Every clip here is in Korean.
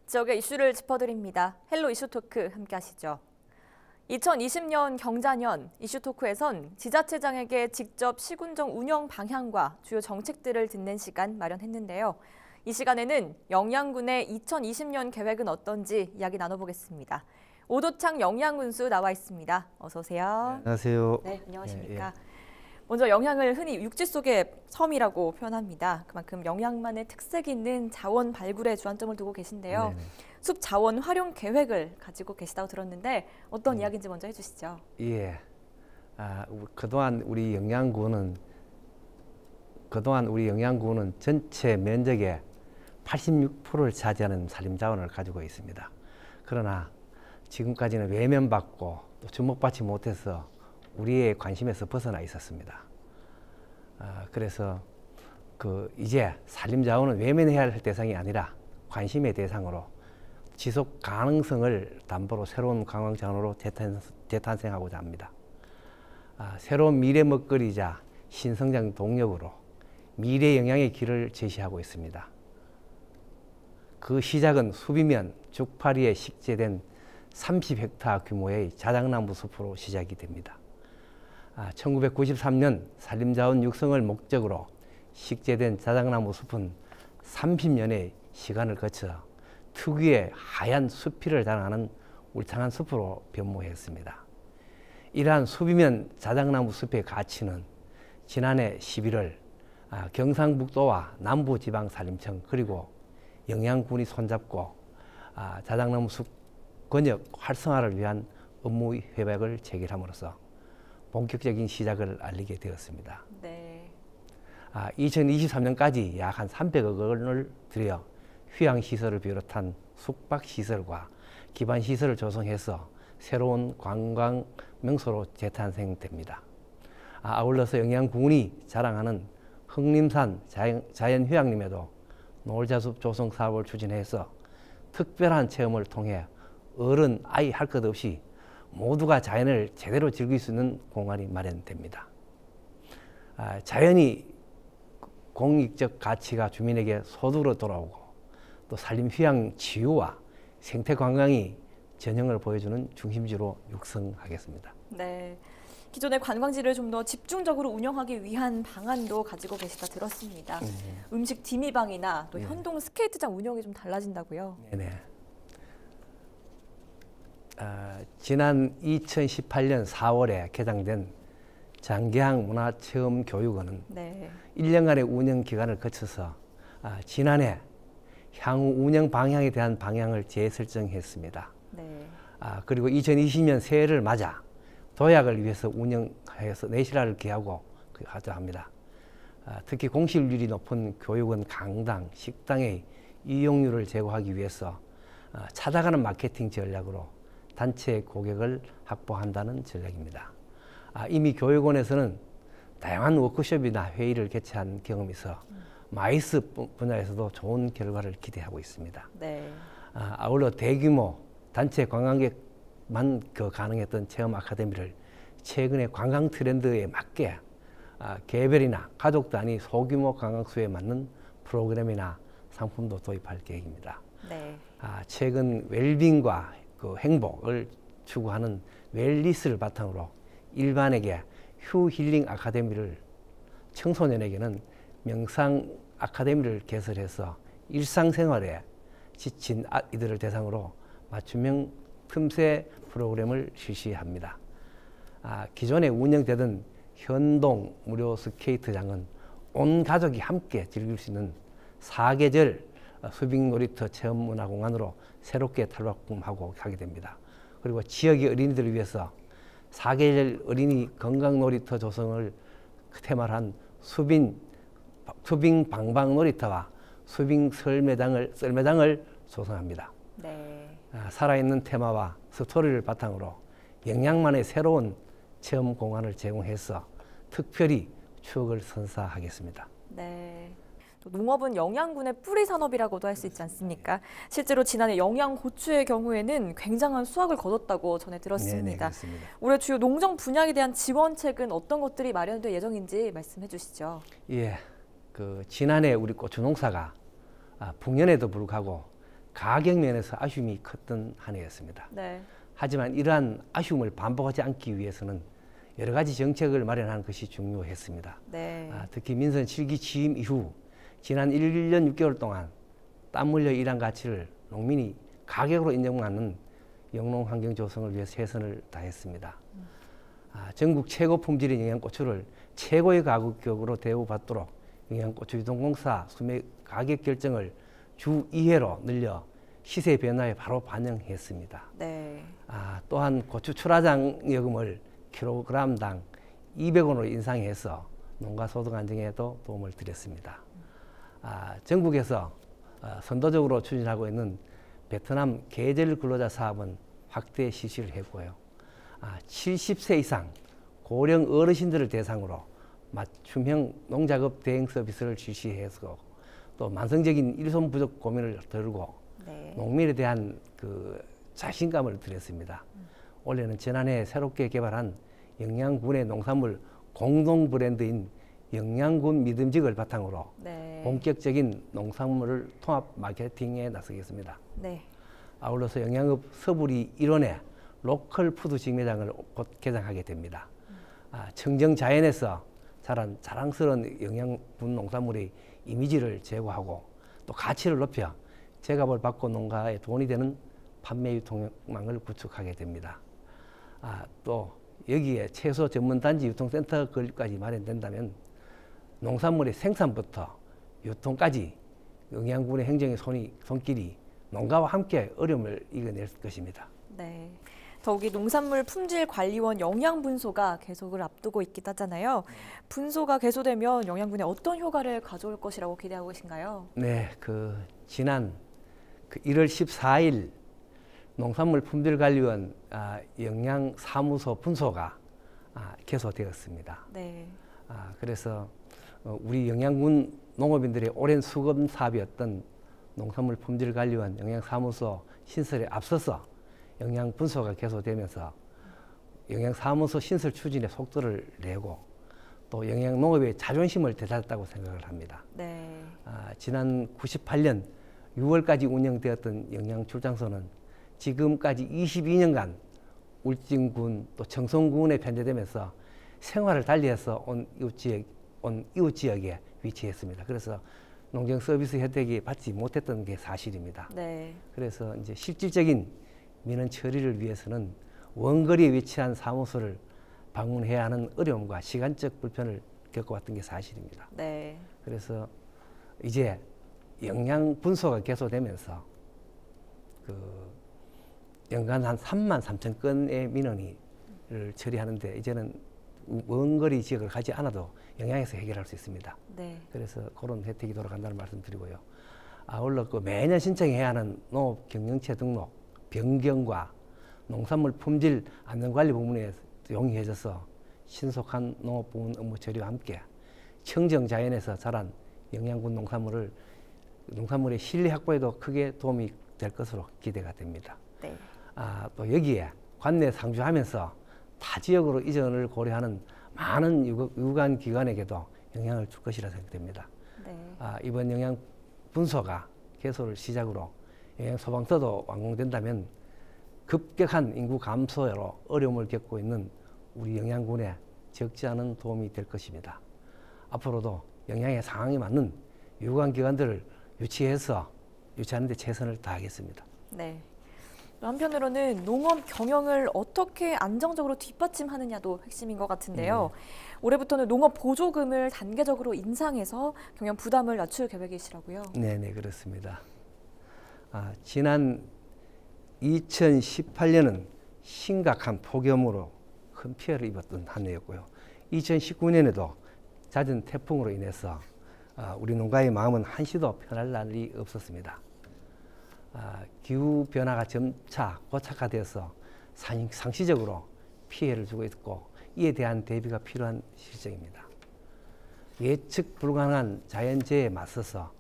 지역의 이슈를 짚어드립니다. 헬로 이슈토크 함께 하시죠. 2020년 경자년 이슈토크에선 지자체장에게 직접 시군정 운영 방향과 주요 정책들을 듣는 시간 마련했는데요. 이 시간에는 영양군의 2020년 계획은 어떤지 이야기 나눠보겠습니다. 오도창 영양군수 나와 있습니다. 어서 오세요. 안녕하세요. 네, 안녕하십니까. 먼저 영양을 흔히 육지 속의 섬이라고 표현합니다. 그만큼 영양만의 특색이 있는 자원 발굴에 주안점을 두고 계신데요. 네네. 숲 자원 활용 계획을 가지고 계시다고 들었는데 어떤 이야기인지 먼저 해주시죠. 예. 그동안 우리 영양군은 전체 면적의 86%를 차지하는 산림자원을 가지고 있습니다. 그러나 지금까지는 외면받고 또 주목받지 못해서 우리의 관심에서 벗어나 있었습니다. 그래서 이제 산림자원은 외면해야 할 대상이 아니라 관심의 대상으로 지속 가능성을 담보로 새로운 관광자원으로 재탄생하고자 합니다. 새로운 미래 먹거리이자 신성장 동력으로 미래 영양의 길을 제시하고 있습니다. 그 시작은 수비면 죽파리에 식재된 30헥타 규모의 자작나무 숲으로 시작이 됩니다. 1993년 산림자원 육성을 목적으로 식재된 자작나무 숲은 30년의 시간을 거쳐 특유의 하얀 수피를 자랑하는 울창한 숲으로 변모했습니다. 이러한 수비면 자작나무 숲의 가치는 지난해 11월 경상북도와 남부지방산림청 그리고 영양군이 손잡고 자작나무 숲 권역 활성화를 위한 업무 협약을 체결함으로써 본격적인 시작을 알리게 되었습니다. 네. 2023년까지 약 한 300억 원을 들여 휴양시설을 비롯한 숙박시설과 기반시설을 조성해서 새로운 관광 명소로 재탄생됩니다. 아울러서 영양군이 자랑하는 흑림산 자연휴양림에도 노을자숲 조성 사업을 추진해서 특별한 체험을 통해 어른, 아이 할 것 없이 모두가 자연을 제대로 즐길 수 있는 공간이 마련됩니다. 자연이 공익적 가치가 주민에게 소득으로 돌아오고 또 산림휴양 치유와 생태관광이 전형을 보여주는 중심지로 육성하겠습니다. 네. 기존의 관광지를 좀 더 집중적으로 운영하기 위한 방안도 가지고 계시다 들었습니다. 음식 디미방이나 또 현동 스케이트장 운영이 좀 달라진다고요? 네네. 지난 2018년 4월에 개장된 장계항 문화체험교육원은 1년간의 운영 기간을 거쳐서 지난해 향후 운영 방향에 대한 방향을 재설정했습니다. 그리고 2020년 새해를 맞아 도약을 위해서 운영하여서 내실화를 기하고 하자 합니다. 특히 공실률이 높은 교육원 강당, 식당의 이용료를 제고하기 위해서 찾아가는 마케팅 전략으로 단체 고객을 확보한다는 전략입니다. 이미 교육원에서는 다양한 워크숍이나 회의를 개최한 경험이 있어 마이스 분야에서도 좋은 결과를 기대하고 있습니다. 아울러 대규모 단체 관광객만 가능했던 체험 아카데미를 최근의 관광 트렌드에 맞게 개별이나 가족 단위 소규모 관광수에 맞는 프로그램이나 상품도 도입할 계획입니다. 최근 웰빙과 행복을 추구하는 웰리스를 바탕으로 일반에게 휴힐링 아카데미를, 청소년에게는 명상 아카데미를 개설해서 일상생활에 지친 이들을 대상으로 맞춤형 틈새 프로그램을 실시합니다. 기존에 운영되던 현동 무료 스케이트장은 온 가족이 함께 즐길 수 있는 사계절 수빙 놀이터 체험 문화공간으로 새롭게 탈바꿈하고 가게 됩니다. 그리고 지역의 어린이들을 위해서 사계절 어린이 건강 놀이터 조성을 테마로 한 수빙 방방 놀이터와 수빙 썰매장을 조성합니다. 살아있는 테마와 스토리를 바탕으로 영양만의 새로운 체험 공간을 제공해서 특별히 추억을 선사하겠습니다. 또 농업은 영양군의 뿌리 산업이라고도 할 수 있지 않습니까? 실제로 지난해 영양고추의 경우에는 굉장한 수확을 거뒀다고 전해 들었습니다. 올해 주요 농정 분야에 대한 지원책은 어떤 것들이 마련될 예정인지 말씀해 주시죠. 지난해 우리 고추 농사가 풍년에도 불구하고 가격 면에서 아쉬움이 컸던 한 해였습니다. 네. 하지만 이러한 아쉬움을 반복하지 않기 위해서는 여러 가지 정책을 마련하는 것이 중요했습니다. 네. 특히 민선 7기 취임 이후 지난 1년 6개월 동안 땀 흘려 일한 가치를 농민이 가격으로 인정하는 영농 환경 조성을 위해 최선을 다했습니다. 전국 최고 품질인 영양고추를 최고의 가격으로 대우받도록 영양고추유통공사 수매 가격 결정을 주 2회로 늘려 시세 변화에 바로 반영했습니다. 네. 또한 고추 출하장 요금을 킬로그램당 200원으로 인상해서 농가 소득 안정에도 도움을 드렸습니다. 전국에서 선도적으로 추진하고 있는 베트남 계절 근로자 사업은 확대 실시를 했고요. 70세 이상 고령 어르신들을 대상으로 맞춤형 농작업 대행 서비스를 실시해서 또 만성적인 일손 부족 고민을 덜고 네. 농민에 대한 그 자신감을 드렸습니다. 올해는 지난해 새롭게 개발한 영양군의 농산물 공동 브랜드인 영양군 믿음직을 바탕으로 네. 본격적인 농산물 통합 마케팅에 나서겠습니다. 네. 아울러서 영양업 서부리 1원의 로컬 푸드 직매장을 곧 개장하게 됩니다. 청정 자연에서 자란 자랑스러운 영양분 농산물의 이미지를 제고하고 또 가치를 높여 제값을 받고 농가에 돈이 되는 판매 유통망을 구축하게 됩니다. 또 여기에 채소 전문 단지 유통센터까지 마련된다면 농산물의 생산부터 유통까지 영양군의 행정의 손길이 농가와 함께 어려움을 이겨낼 것입니다. 네. 더욱이 농산물 품질 관리원 영양 분소가 개속을 앞두고 있긴 하잖아요. 분소가 개소되면 영양분에 어떤 효과를 가져올 것이라고 기대하고 계신가요? 네, 지난 1월 14일 농산물 품질관리원 영양사무소 분소가 개소되었습니다. 네. 그래서 우리 영양군 농업인들의 오랜 수검 사업이었던 농산물 품질관리원 영양사무소 신설에 앞서서 영양분소가 개소되면서 영양사무소 신설 추진에 속도를 내고 또 영양농업의 자존심을 되찾았다고 생각을 합니다. 네. 지난 98년 6월까지 운영되었던 영양출장소는 지금까지 22년간 울진군 또 청송군에 편제되면서 생활을 달리해서 온 이웃 지역에 위치했습니다. 그래서 농정 서비스 혜택이 받지 못했던 게 사실입니다. 네. 그래서 이제 실질적인 민원 처리를 위해서는 원거리에 위치한 사무소를 방문해야 하는 어려움과 시간적 불편을 겪어왔던 게 사실입니다. 네. 그래서 이제 영양 분소가 개소되면서 연간 한 3만 3천 건의 민원을 처리하는데 이제는 원거리 지역을 가지 않아도 영양에서 해결할 수 있습니다. 네. 그래서 그런 혜택이 돌아간다는 말씀 드리고요. 아울러 매년 신청해야 하는 농업 경영체 등록 변경과 농산물 품질 안전관리 부문에 용이해져서 신속한 농업 부문 업무 처리와 함께 청정 자연에서 자란 영양분 농산물의 실리 확보에도 크게 도움이 될 것으로 기대가 됩니다. 네. 또 여기에 관내 상주하면서 타 지역으로 이전을 고려하는 많은 유관 기관에게도 영향을 줄 것이라 생각됩니다. 네. 이번 영양 분소가 개소를 시작으로 영양 소방서도 완공된다면 급격한 인구 감소로 어려움을 겪고 있는 우리 영양군에 적지 않은 도움이 될 것입니다. 앞으로도 영양의 상황에 맞는 유관 기관들을 유치하는 데 최선을 다하겠습니다. 네. 한편으로는 농업 경영을 어떻게 안정적으로 뒷받침하느냐도 핵심인 것 같은데요. 올해부터는 농업 보조금을 단계적으로 인상해서 경영 부담을 낮출 계획이시라고요? 네, 그렇습니다. 지난 2018년은 심각한 폭염으로 큰 피해를 입었던 한 해였고요. 2019년에도 잦은 태풍으로 인해서 우리 농가의 마음은 한시도 편할 날이 없었습니다. 기후 변화가 점차 고착화되어서 상시적으로 피해를 주고 있고 이에 대한 대비가 필요한 실정입니다. 예측 불가능한 자연재해에 맞서서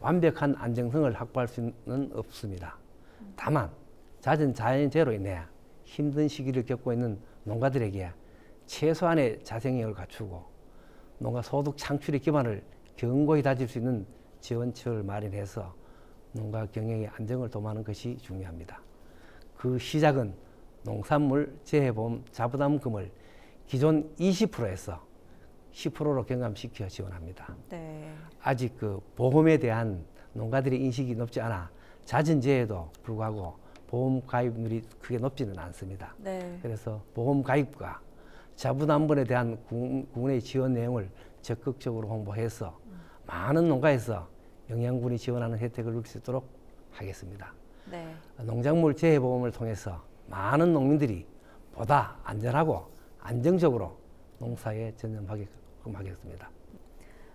완벽한 안정성을 확보할 수는 없습니다. 다만 잦은 자연재해로 인해 힘든 시기를 겪고 있는 농가들에게 최소한의 자생력을 갖추고 농가 소득 창출의 기반을 견고히 다질 수 있는 지원책을 마련해서 농가 경영의 안정을 도모하는 것이 중요합니다. 그 시작은 농산물 재해보험 자부담금을 기존 20%에서 10%로 경감시켜 지원합니다. 네. 아직 그 보험에 대한 농가들의 인식이 높지 않아 잦은 재해에도 불구하고 보험 가입률이 크게 높지는 않습니다. 네. 그래서 보험 가입과 자부담번에 대한 군의 지원 내용을 적극적으로 홍보해서 많은 농가에서 영양군이 지원하는 혜택을 누릴 수 있도록 하겠습니다. 네. 농작물 재해보험을 통해서 많은 농민들이 보다 안전하고 안정적으로 농사에 전념하게끔 하겠습니다.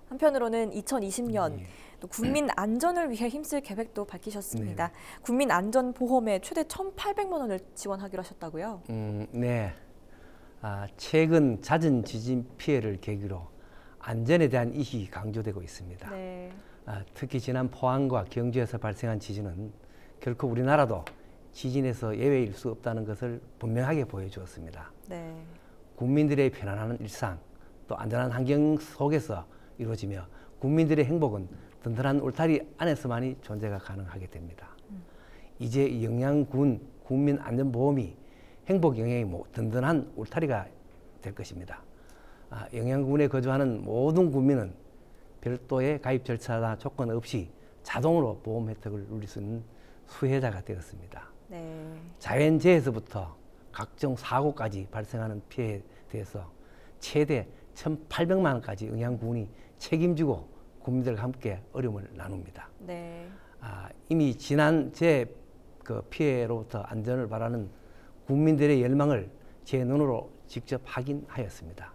한편으로는 2020년 예. 또 국민 안전을 위해 힘쓸 계획도 밝히셨습니다. 네. 국민 안전보험에 최대 1,800만 원을 지원하기로 하셨다고요? 네. 최근 잦은 지진 피해를 계기로 안전에 대한意識이 강조되고 있습니다. 네. 특히 지난 포항과 경주에서 발생한 지진은 결코 우리나라도 지진에서 예외일 수 없다는 것을 분명하게 보여주었습니다. 네. 국민들의 편안한 일상, 또 안전한 환경 속에서 이루어지며 국민들의 행복은 든든한 울타리 안에서만이 존재가 가능하게 됩니다. 이제 영양군 국민안전보험이 행복 영양의 든든한 울타리가 될 것입니다. 영양군에 거주하는 모든 국민은 별도의 가입 절차나 조건 없이 자동으로 보험 혜택을 누릴 수 있는 수혜자가 되었습니다. 네. 자연재해에서부터 각종 사고까지 발생하는 피해에 대해서 최대 1,800만 원까지 영양군이 책임지고 국민들과 함께 어려움을 나눕니다. 네. 이미 지난 재해 피해로부터 안전을 바라는 국민들의 열망을 제 눈으로 직접 확인하였습니다.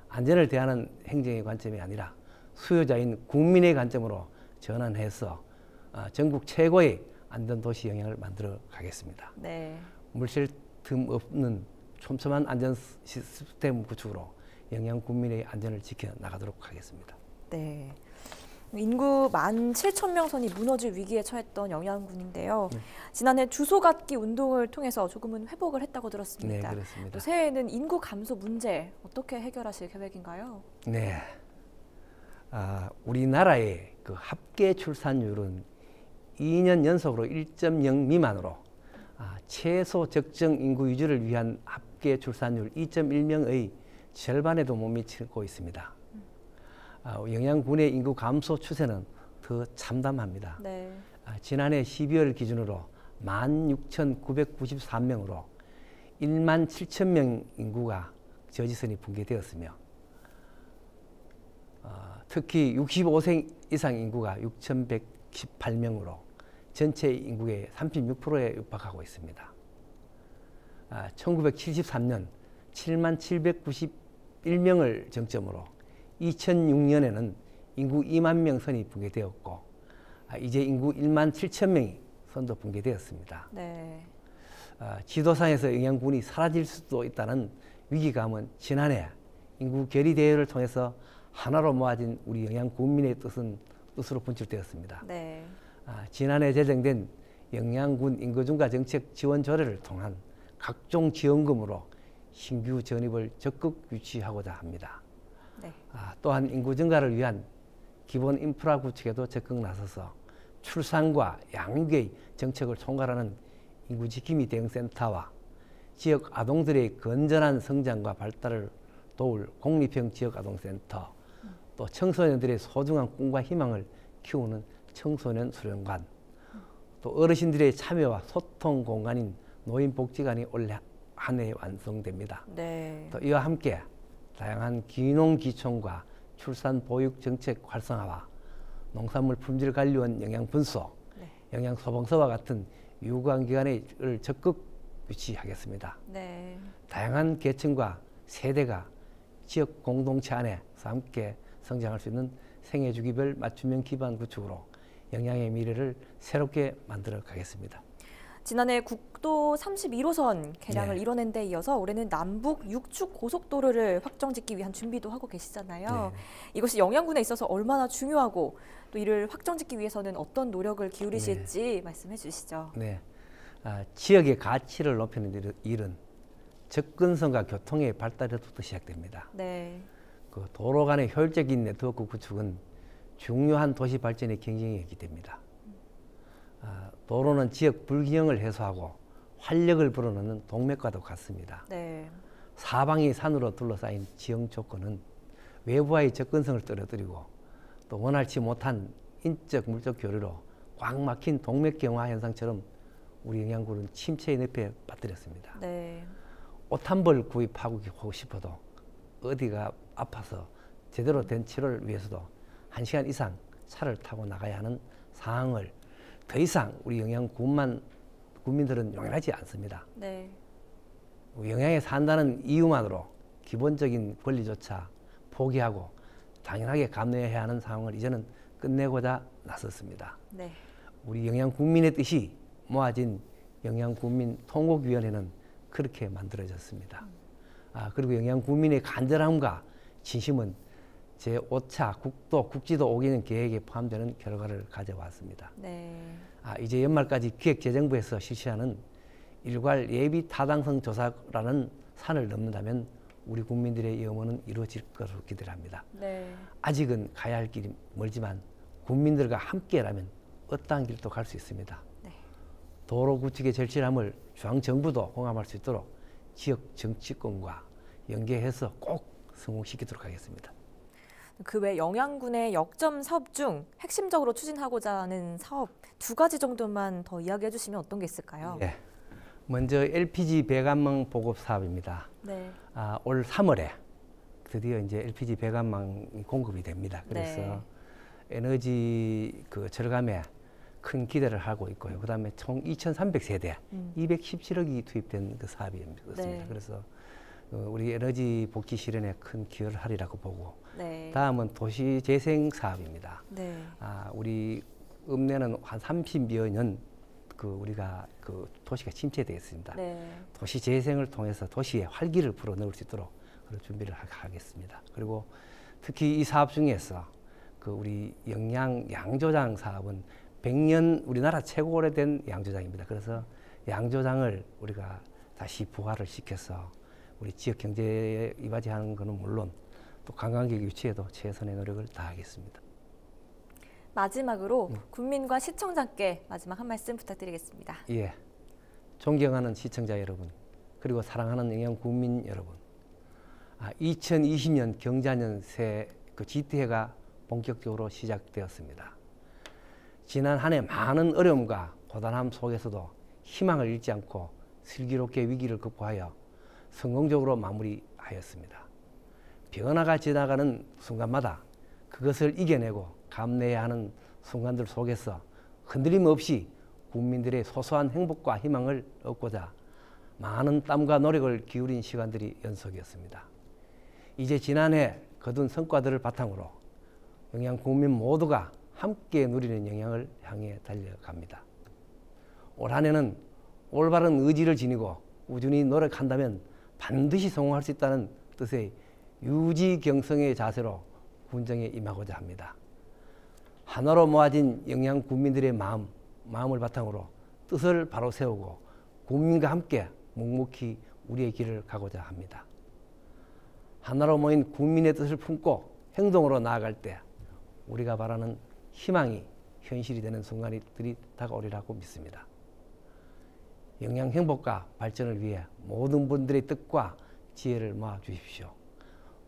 안전을 대하는 행정의 관점이 아니라 수요자인 국민의 관점으로 전환해서 전국 최고의 안전도시 영향을 만들어 가겠습니다. 네. 물샐 틈 없는 촘촘한 안전 시스템 구축으로 영양 국민의 안전을 지켜 나가도록 하겠습니다. 네. 인구 17,000명 선이 무너질 위기에 처했던 영양군인데요. 지난해 주소 갖기 운동을 통해서 조금은 회복을 했다고 들었습니다. 네, 그렇습니다. 또 새해에는 인구 감소 문제 어떻게 해결하실 계획인가요? 네. 우리나라의 그 합계 출산율은 2년 연속으로 1.0 미만으로 최소 적정 인구 유지를 위한 합계 출산율 2.1명의 절반에도 못 미치고 있습니다. 영양군의 인구 감소 추세는 더 참담합니다. 네. 지난해 12월 기준으로 16,993명으로 17,000명 인구가 저지선이 붕괴되었으며 특히 65세 이상 인구가 6,118명으로 전체 인구의 36%에 육박하고 있습니다. 1973년 7791명을 정점으로 2006년에는 인구 2만 명 선이 붕괴되었고 이제 인구 17,000명이 선도 붕괴되었습니다. 네. 지도상에서 영양군이 사라질 수도 있다는 위기감은 지난해 인구 결의 대회를 통해서 하나로 모아진 우리 영양군민의 뜻으로 분출되었습니다. 네. 지난해 제정된 영양군 인구증가 정책 지원 조례를 통한 각종 지원금으로 신규 전입을 적극 유치하고자 합니다. 네. 또한 인구 증가를 위한 기본 인프라 구축에도 적극 나서서 출산과 양육의 정책을 총괄하는 인구지킴이 대응센터와 지역 아동들의 건전한 성장과 발달을 도울 공립형 지역아동센터, 또 청소년들의 소중한 꿈과 희망을 키우는 청소년 수련관, 또 어르신들의 참여와 소통 공간인 노인복지관이 올해 한 해 완성됩니다. 네. 또 이와 함께 다양한 기농기촌과 출산 보육 정책 활성화와 농산물 품질 관리원 영양 분소, 네. 영양 소방서와 같은 유관 기관을 적극 유치하겠습니다. 네. 다양한 계층과 세대가 지역 공동체 안에서 함께 성장할 수 있는 생애주기별 맞춤형 기반 구축으로 영양의 미래를 새롭게 만들어 가겠습니다. 지난해 국도 31호선 개량을 네. 이뤄낸 데 이어서 올해는 남북 6축 고속도로를 확정짓기 위한 준비도 하고 계시잖아요. 네. 이것이 영양군에 있어서 얼마나 중요하고 또 이를 확정짓기 위해서는 어떤 노력을 기울이실지 말씀해 주시죠. 네. 지역의 가치를 높이는 일은 접근성과 교통의 발달에부터 시작됩니다. 네. 그 도로 간의 효율적인 네트워크 구축은 중요한 도시 발전의 경쟁이 있기 됩니다. 도로는 지역 불균형을 해소하고 활력을 불어넣는 동맥과도 같습니다. 네. 사방이 산으로 둘러싸인 지형 조건은 외부와의 접근성을 떨어뜨리고 또 원활치 못한 인적 물적 교류로 꽉 막힌 동맥경화 현상처럼 우리 영양군은 침체의 늪에 빠뜨렸습니다. 네. 옷 한 벌 구입하고 싶어도 어디가 아파서 제대로 된 치료를 위해서도 1시간 이상 차를 타고 나가야 하는 상황을 더 이상 우리 영양군민들은 용인하지 않습니다. 네. 영양에 산다는 이유만으로 기본적인 권리조차 포기하고 당연하게 감내해야 하는 상황을 이제는 끝내고자 나섰습니다. 네. 우리 영양국민의 뜻이 모아진 영양국민 통곡위원회는 그렇게 만들어졌습니다. 그리고 영양국민의 간절함과 진심은 제5차 국지도 5개년 계획에 포함되는 결과를 가져왔습니다. 네. 이제 연말까지 기획재정부에서 실시하는 일괄 예비 타당성 조사라는 산을 넘는다면 우리 국민들의 염원은 이루어질 것으로 기대를 합니다. 네. 아직은 가야 할 길이 멀지만 국민들과 함께라면 어떠한 길도 갈 수 있습니다. 네. 도로 구축의 절실함을 중앙정부도 공감할 수 있도록 지역 정치권과 연계해서 꼭 성공시키도록 하겠습니다. 그 외 영양군의 역점 사업 중 핵심적으로 추진하고자 하는 사업 2가지 정도만 더 이야기해 주시면 어떤 게 있을까요? 예. 먼저 LPG 배관망 보급 사업입니다. 네. 올 3월에 드디어 이제 LPG 배관망이 공급이 됩니다. 그래서 네. 에너지 절감에 큰 기대를 하고 있고요. 그다음에 총 2,300세대, 217억이 투입된 그 사업입니다. 네. 그래서 우리 에너지 복지 실현에 큰 기여를 하리라고 보고, 네. 다음은 도시 재생 사업입니다. 네. 우리 읍내는 한 30여 년 우리가 도시가 침체되어 있습니다. 네. 도시 재생을 통해서 도시에 활기를 불어넣을 수 있도록 그런 준비를 하겠습니다. 그리고 특히 이 사업 중에서 우리 영양 양조장 사업은 100년 우리나라 최고 오래된 양조장입니다. 그래서 양조장을 우리가 다시 부활을 시켜서 우리 지역 경제에 이바지하는 것은 물론 또 관광객 유치에도 최선의 노력을 다하겠습니다. 마지막으로 국민과 시청자께 마지막 한 말씀 부탁드리겠습니다. 예, 존경하는 시청자 여러분, 그리고 사랑하는 영양국민 여러분, 2020년 경자년 새 GT해가 본격적으로 시작되었습니다. 지난 한 해 많은 어려움과 고단함 속에서도 희망을 잃지 않고 슬기롭게 위기를 극복하여 성공적으로 마무리하였습니다. 변화가 지나가는 순간마다 그것을 이겨내고 감내해야 하는 순간들 속에서 흔들림 없이 국민들의 소소한 행복과 희망을 얻고자 많은 땀과 노력을 기울인 시간들이 연속이었습니다. 이제 지난해 거둔 성과들을 바탕으로 영양국민 모두가 함께 누리는 영양을 향해 달려갑니다. 올 한 해는 올바른 의지를 지니고 꾸준히 노력한다면 반드시 성공할 수 있다는 뜻의 유지경성의 자세로 군정에 임하고자 합니다. 하나로 모아진 영양국민들의 마음을 바탕으로 뜻을 바로 세우고 국민과 함께 묵묵히 우리의 길을 가고자 합니다. 하나로 모인 국민의 뜻을 품고 행동으로 나아갈 때 우리가 바라는 희망이 현실이 되는 순간들이 다가오리라고 믿습니다. 영양 행복과 발전을 위해 모든 분들의 뜻과 지혜를 모아 주십시오.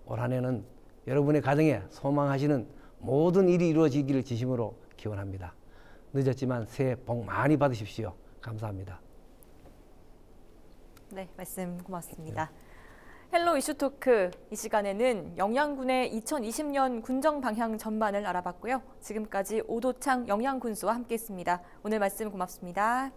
올 한 해는 여러분의 가정에 소망하시는 모든 일이 이루어지기를 진심으로 기원합니다. 늦었지만 새해 복 많이 받으십시오. 감사합니다. 네, 말씀 고맙습니다. 헬로 이슈토크, 이 시간에는 영양군의 2020년 군정 방향 전반을 알아봤고요. 지금까지 오도창 영양군수와 함께했습니다. 오늘 말씀 고맙습니다.